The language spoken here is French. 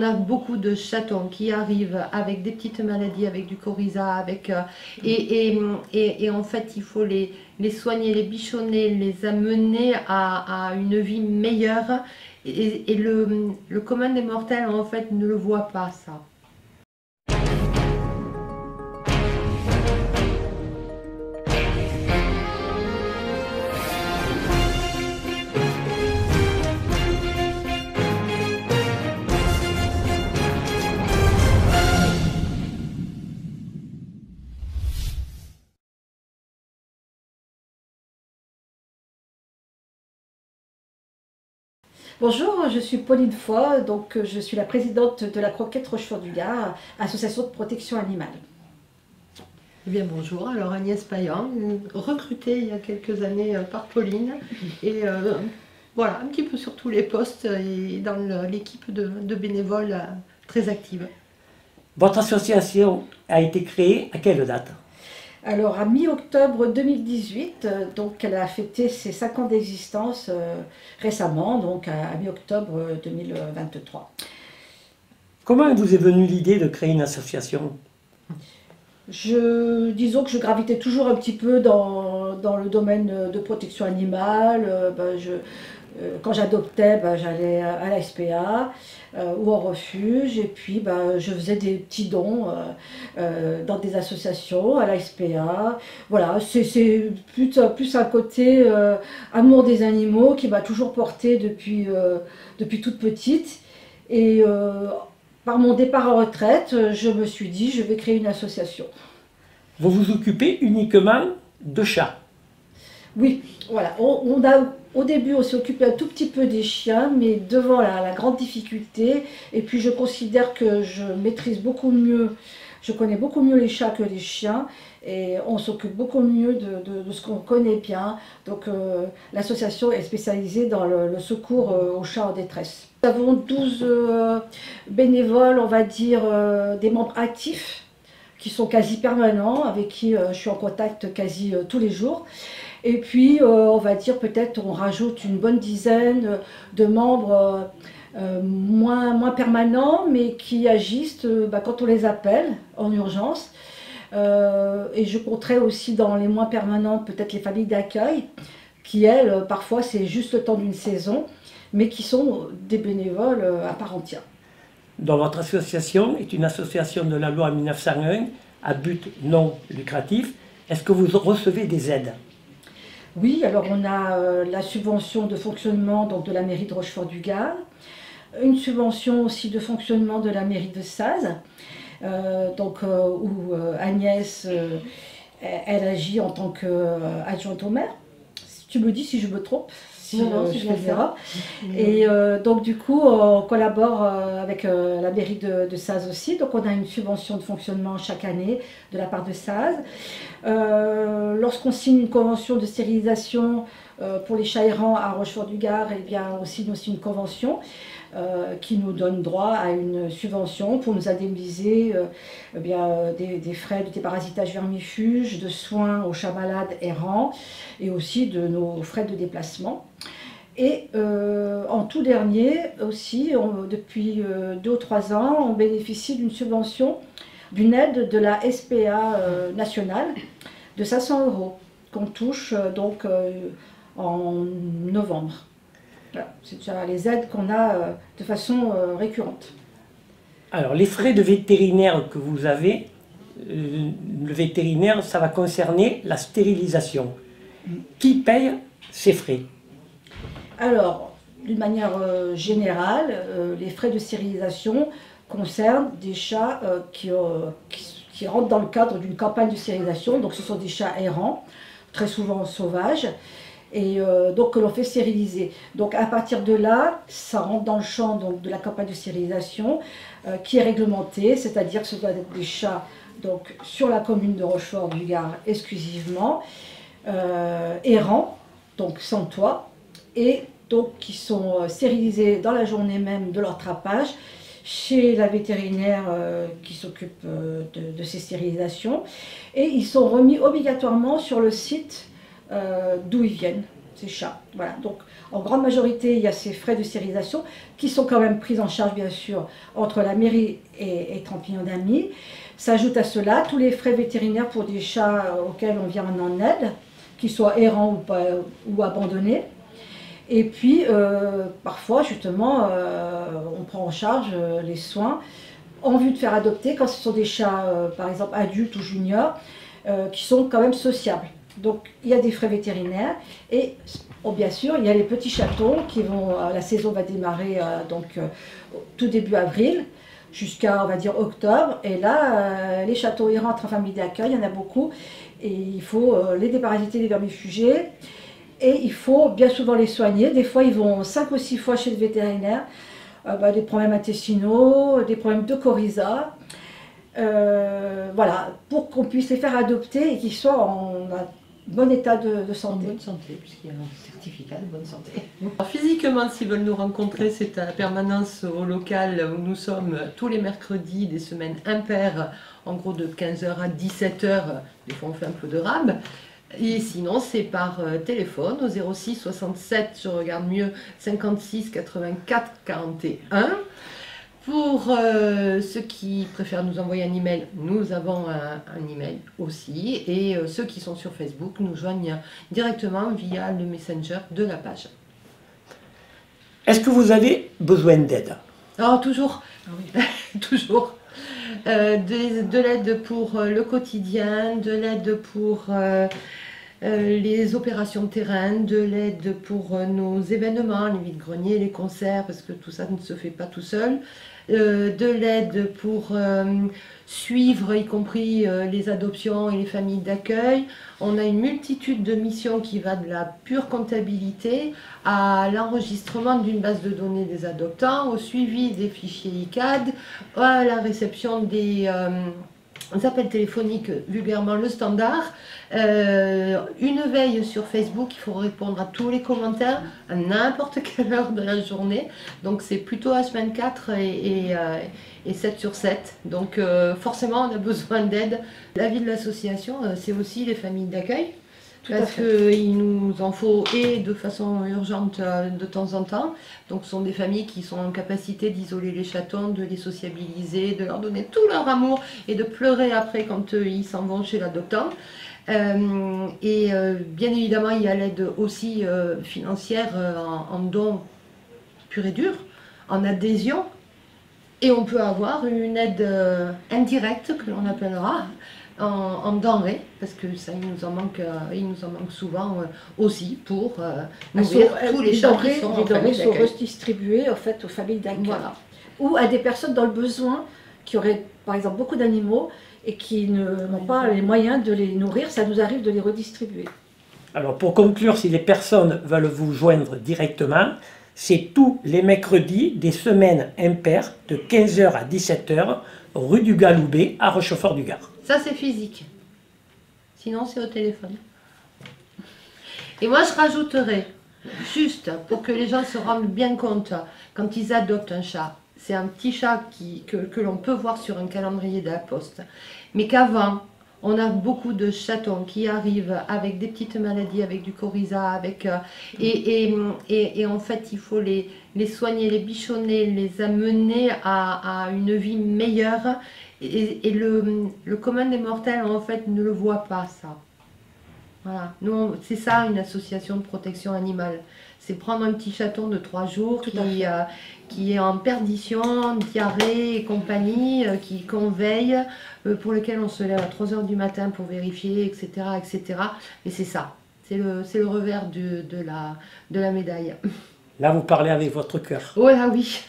on a beaucoup de chatons qui arrivent avec des petites maladies, avec du coryza, et en fait il faut les soigner, les bichonner, les amener à une vie meilleure. Et le commun des mortels en fait ne le voit pas ça. Bonjour, je suis Pauline Foy, donc je suis la présidente de la Croquette Rochefort-du-Gard, association de protection animale. Eh bien bonjour, alors Agnès Payan, recrutée il y a quelques années par Pauline, et voilà, un petit peu sur tous les postes et dans l'équipe de bénévoles très active. Votre association a été créée à quelle date? Alors à mi-octobre 2018, donc elle a fêté ses 5 ans d'existence récemment, donc à mi-octobre 2023. Comment vous est venue l'idée de créer une association? Disons que je gravitais toujours un petit peu dans le domaine de protection animale. Quand j'adoptais, j'allais à la SPA ou en refuge, et puis je faisais des petits dons dans des associations, à la SPA. Voilà, c'est plus un côté amour des animaux qui m'a toujours portée depuis toute petite. Et par mon départ en retraite, je me suis dit, je vais créer une association. Vous vous occupez uniquement de chats? Oui, voilà. Au début, on s'est occupé un tout petit peu des chiens, mais devant la grande difficulté, et puis je considère que je maîtrise beaucoup mieux, je connais beaucoup mieux les chats que les chiens, et on s'occupe beaucoup mieux de ce qu'on connaît bien. Donc l'association est spécialisée dans le secours aux chats en détresse. Nous avons 12 bénévoles, on va dire, des membres actifs, qui sont quasi permanents, avec qui je suis en contact quasi tous les jours. Et puis, on va dire peut-être on rajoute une bonne dizaine de membres moins permanents, mais qui agissent quand on les appelle en urgence. Et je compterai aussi dans les moins permanents peut-être les familles d'accueil, qui elles, parfois c'est juste le temps d'une saison, mais qui sont des bénévoles à part entière. Donc votre association est une association de la loi 1901 à but non lucratif. Est-ce que vous recevez des aides? Oui, alors on a la subvention de fonctionnement donc, de la mairie de Rochefort-du-Gard, une subvention aussi de fonctionnement de la mairie de Saz, où Agnès, elle agit en tant qu'adjointe au maire. Tu me dis si je me trompe, si je fais l'erreur. Et donc du coup, on collabore avec la mairie de Saz aussi. Donc on a une subvention de fonctionnement chaque année de la part de Saz. Lorsqu'on signe une convention de stérilisation pour les chats errants à Rochefort-du-Gard, eh bien, on signe aussi une convention qui nous donne droit à une subvention pour nous indemniser des frais de déparasitage vermifuge, de soins aux chats malades errants et aussi de nos frais de déplacement. Et en tout dernier aussi, depuis 2 ou 3 ans, on bénéficie d'une subvention, d'une aide de la SPA nationale de 500 € qu'on touche donc en novembre. Voilà, c'est déjà les aides qu'on a de façon récurrente. Alors les frais de vétérinaire que vous avez, le vétérinaire, ça va concerner la stérilisation. Qui paye ces frais? Alors, d'une manière générale, les frais de stérilisation concernent des chats qui rentrent dans le cadre d'une campagne de stérilisation. Donc ce sont des chats errants, très souvent sauvages, et donc que l'on fait stériliser. Donc à partir de là, ça rentre dans le champ donc, de la campagne de stérilisation qui est réglementée, c'est-à-dire que ce doit être des chats donc, sur la commune de Rochefort-du-Gard exclusivement, errants, donc sans toit, et donc qui sont stérilisés dans la journée même de leur trapage chez la vétérinaire qui s'occupe de ces stérilisations, et ils sont remis obligatoirement sur le site d'où ils viennent. ces chats. Voilà. Donc, en grande majorité, il y a ces frais de stérilisation qui sont quand même pris en charge, bien sûr, entre la mairie et Trampignons d'Amis. S'ajoute à cela tous les frais vétérinaires pour des chats auxquels on vient en aide, qu'ils soient errants ou, pas, ou abandonnés. Et puis, parfois, justement, on prend en charge les soins en vue de faire adopter, quand ce sont des chats, par exemple, adultes ou juniors, qui sont quand même sociables. Donc, il y a des frais vétérinaires et, bien sûr, il y a les petits chatons qui vont, la saison va démarrer tout début avril jusqu'à, on va dire, octobre. Et là, les chatons, ils rentrent en famille d'accueil, il y en a beaucoup. Et il faut les déparasiter, les vermifuger. Et il faut bien souvent les soigner. Des fois, ils vont 5 ou 6 fois chez le vétérinaire. Des problèmes intestinaux, des problèmes de coryza. Voilà, pour qu'on puisse les faire adopter et qu'ils soient en bon état de santé. En bonne santé, puisqu'il y a un certificat de bonne santé. Alors, physiquement, s'ils veulent nous rencontrer, c'est à la permanence au local où nous sommes tous les mercredis, des semaines impaires, en gros de 15h à 17h. Des fois, on fait un peu de rab. Et sinon, c'est par téléphone au 06 67, je regarde mieux, 56 84 41. Pour ceux qui préfèrent nous envoyer un email, nous avons un email aussi. Et ceux qui sont sur Facebook nous joignent directement via le Messenger de la page. Est-ce que vous avez besoin d'aide? Alors, toujours, toujours. De l'aide pour le quotidien, de l'aide pour les opérations de terrain, de l'aide pour nos événements, les vide-greniers, les concerts, parce que tout ça ne se fait pas tout seul, de l'aide pour suivre, y compris les adoptions et les familles d'accueil. On a une multitude de missions qui va de la pure comptabilité à l'enregistrement d'une base de données des adoptants, au suivi des fichiers ICAD, à la réception des appels téléphoniques, vulgairement le standard, une veille sur Facebook, il faut répondre à tous les commentaires à n'importe quelle heure de la journée, donc c'est plutôt H24 et 7 sur 7, donc forcément on a besoin d'aide. La vie de l'association, c'est aussi les familles d'accueil, parce qu'il nous en faut et de façon urgente de temps en temps. Donc ce sont des familles qui sont en capacité d'isoler les chatons, de les sociabiliser, de leur donner tout leur amour et de pleurer après quand ils s'en vont chez l'adoptant. Bien évidemment, il y a l'aide aussi financière en dons pur et dur, en adhésion. Et on peut avoir une aide indirecte que l'on appellera en denrées, parce que ça, il nous en manque souvent aussi pour nourrir tous les chats qui sont en famille d'accueil. Les denrées sont redistribuées en fait, aux familles d'accueil. Voilà. Ou à des personnes dans le besoin qui auraient par exemple beaucoup d'animaux et qui n'ont pas les moyens de les nourrir, ça nous arrive de les redistribuer. Alors pour conclure, si les personnes veulent vous joindre directement, c'est tous les mercredis des semaines impaires de 15h à 17h, rue du Galoubet à Rochefort-du-Gard. Ça c'est physique, sinon c'est au téléphone. Et moi je rajouterais, juste pour que les gens se rendent bien compte, quand ils adoptent un chat, c'est un petit chat que l'on peut voir sur un calendrier de la poste, mais qu'avant, on a beaucoup de chatons qui arrivent avec des petites maladies, avec du coryza, et en fait il faut les soigner, les bichonner, les amener à une vie meilleure. Et le commun des mortels en fait ne le voit pas, ça. Voilà, nous c'est ça une association de protection animale. C'est prendre un petit chaton de 3 jours qui est en perdition, diarrhée et compagnie, qu'on veille, pour lequel on se lève à 3 h du matin pour vérifier, etc. etc. Et c'est ça, c'est le revers de la médaille. Là, vous parlez avec votre cœur. Ouais, ah oui.